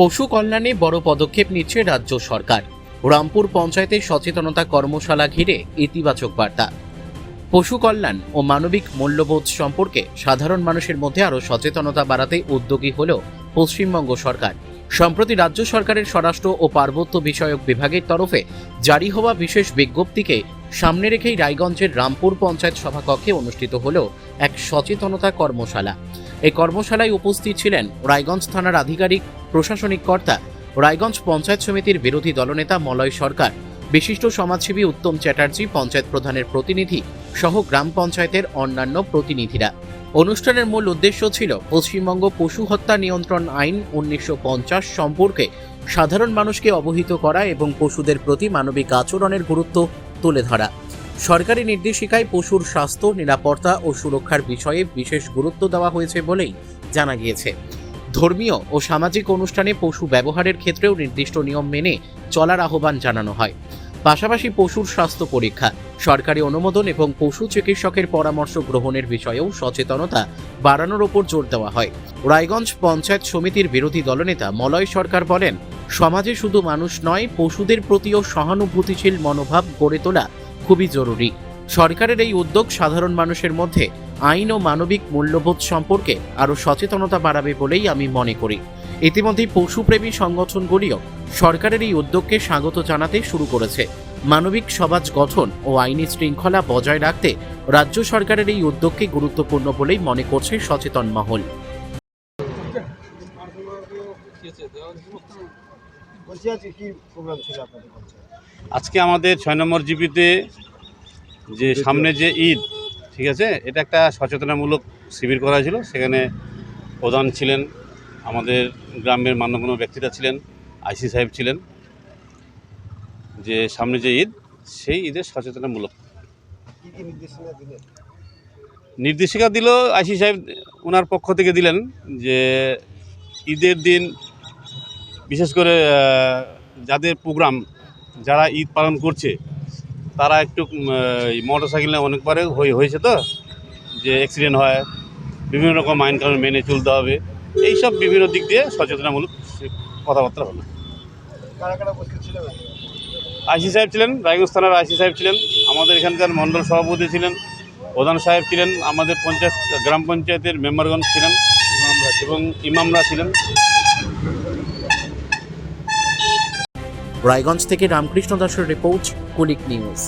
পশু কল্যাণে বড় পদক্ষেপ নিচ্ছে রাজ্য সরকার। রামপুর পঞ্চায়েতে সচেতনতা কর্মশালা ঘিরে ইতিবাচক বার্তা। পশু কল্যাণ ও মানবিক মূল্যবোধ সম্পর্কে সাধারণ মানুষের মধ্যে আরও সচেতনতা বাড়াতে উদ্যোগী হল পশ্চিমবঙ্গ সরকার। সম্প্রতি রাজ্য সরকারের স্বরাষ্ট্র ও পার্বত্য বিষয়ক বিভাগের তরফে জারি হওয়া বিশেষ বিজ্ঞপ্তিকে সামনে রেখেই রায়গঞ্জের রামপুর পঞ্চায়েত সভাকক্ষে অনুষ্ঠিত হল এক সচেতনতা কর্মশালা। এই কর্মশালায় উপস্থিত ছিলেন রায়গঞ্জ থানার আধিকারিক, প্রশাসনিক কর্তা, রায়গঞ্জ পঞ্চায়েত সমিতির বিরোধী দলনেতা মলয় সরকার, বিশিষ্ট সমাজসেবী উত্তম চ্যাটার্জি, পঞ্চায়েত প্রধানের প্রতিনিধি সহ গ্রাম পঞ্চায়েতের অন্যান্য প্রতিনিধিরা। অনুষ্ঠানের মূল উদ্দেশ্য ছিল পশ্চিমবঙ্গ পশু হত্যা নিয়ন্ত্রণ আইন 1950 সম্পর্কে সাধারণ মানুষকে অবহিত করা এবং পশুদের প্রতি মানবিক আচরণের গুরুত্ব তুলে ধরা। সরকারি নির্দেশিকায় পশুর স্বাস্থ্য, নিরাপত্তা ও সুরক্ষার বিষয়ে বিশেষ গুরুত্ব দেওয়া হয়েছে বলেই জানা গিয়েছে। ধর্মীয় ও সামাজিক অনুষ্ঠানে পশু ব্যবহারের ক্ষেত্রেও নির্দিষ্ট নিয়ম মেনে চলার আহ্বান জানানো হয়। পাশাপাশি পশুর স্বাস্থ্য পরীক্ষা, সরকারি অনুমোদন এবং পশু চিকিৎসকের পরামর্শ গ্রহণের বিষয়েও সচেতনতা বাড়ানোর ওপর জোর দেওয়া হয়। রায়গঞ্জ পঞ্চায়েত সমিতির বিরোধী দলনেতা মলয় সরকার বলেন, সমাজে শুধু মানুষ নয়, পশুদের প্রতিও সহানুভূতিশীল মনোভাব গড়ে তোলা খুবই জরুরি। সরকারের এই উদ্যোগ সাধারণ মানুষের মধ্যে আইন ও মানবিক মূল্যবোধ সম্পর্কে আরও সচেতনতা বাড়াবে বলেই আমি মনে করি। ইতিমধ্যেই পশুপ্রেমী সংগঠনগুলিও সরকারের এই উদ্যোগকে স্বাগত জানাতে শুরু করেছে। মানবিক সমাজ গঠন ও আইনি শৃঙ্খলা বজায় রাখতে রাজ্য সরকারের এই উদ্যোগকে গুরুত্বপূর্ণ বলেই মনে করছে সচেতন মহল। আজকে আমাদের 6 নম্বর জিপিতে যে সামনে যে ঈদ, ঠিক আছে, এটা একটা সচেতনামূলক শিবির করা হয়েছিল। সেখানে প্রধান ছিলেন আমাদের গ্রামের মান্যগণ্য ব্যক্তিরা ছিলেন, আইসি সাহেব ছিলেন। যে সামনে যে ঈদ, সেই ঈদের সচেতনামূলক নির্দেশিকা দিল আইসি সাহেব, ওনার পক্ষ থেকে দিলেন যে ঈদের দিন বিশেষ করে যাদের প্রোগ্রাম, যারা ঈদ পালন করছে তারা একটু মোটর সাইকেলে অনেকবারে হয়েছে তো যে অ্যাক্সিডেন্ট হয়, বিভিন্ন রকম আইন কানুন মেনে চলতে হবে, এইসব বিভিন্ন দিক দিয়ে সচেতনামূলক কথাবার্তা হলো। আইসি সাহেব ছিলেন, রায়গঞ্জ থানার আইসি সাহেব ছিলেন, আমাদের এখানকার মণ্ডল সভাপতি ছিলেন, প্রধান সাহেব ছিলেন, আমাদের গ্রাম পঞ্চায়েতের মেম্বারগণ ছিলেন এবং ইমামরা ছিলেন। রায়গঞ্জ থেকে রামকৃষ্ণ দাসের রিপোর্ট, কুলিক নিউজ।